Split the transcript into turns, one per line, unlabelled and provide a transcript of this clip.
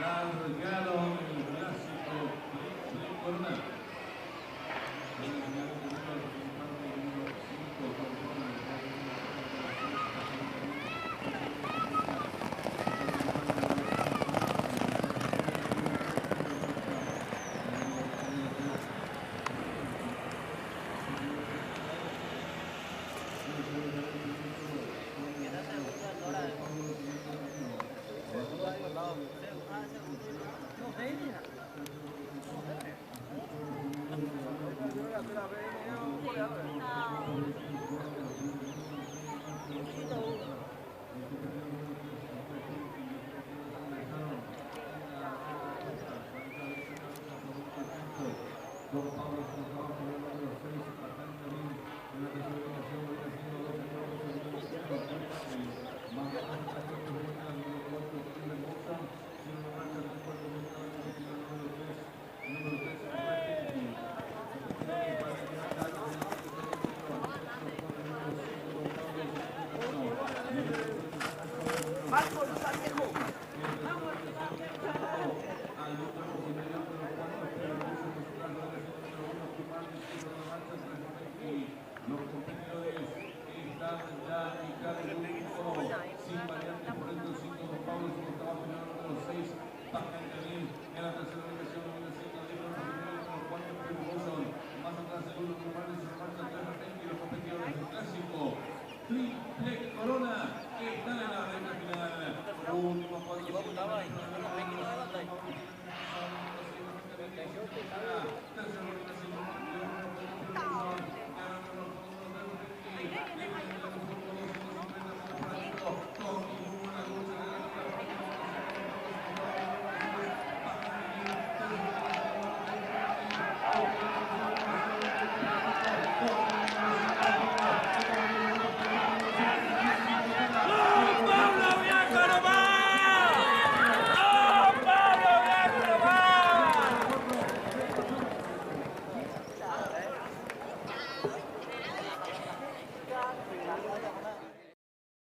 Largaron el clásico de Corona. Don Pablo Salgado, que número 6, Patán también en la tercera ubicación, hoy haciendo 12 kilómetros más adelante que viene la número 4, Silvia Hermosa, tiene una marcha de 4 minutos, la número 3, Raquel, para llegar a la
¡Vamos, Santiago!
Los competidores están ya en cada grupo sin variantes por dentro 5 Don Pablo, su trabajo en el número 6 Pajan Camil en la tercera ubicación, número 7 número 4 Pedro Bolson, más atrás el 1 Morales y marcha 3 Raquel y los competidores del clásico Triple Corona que están en la recta final. Último 4 tercera ubicación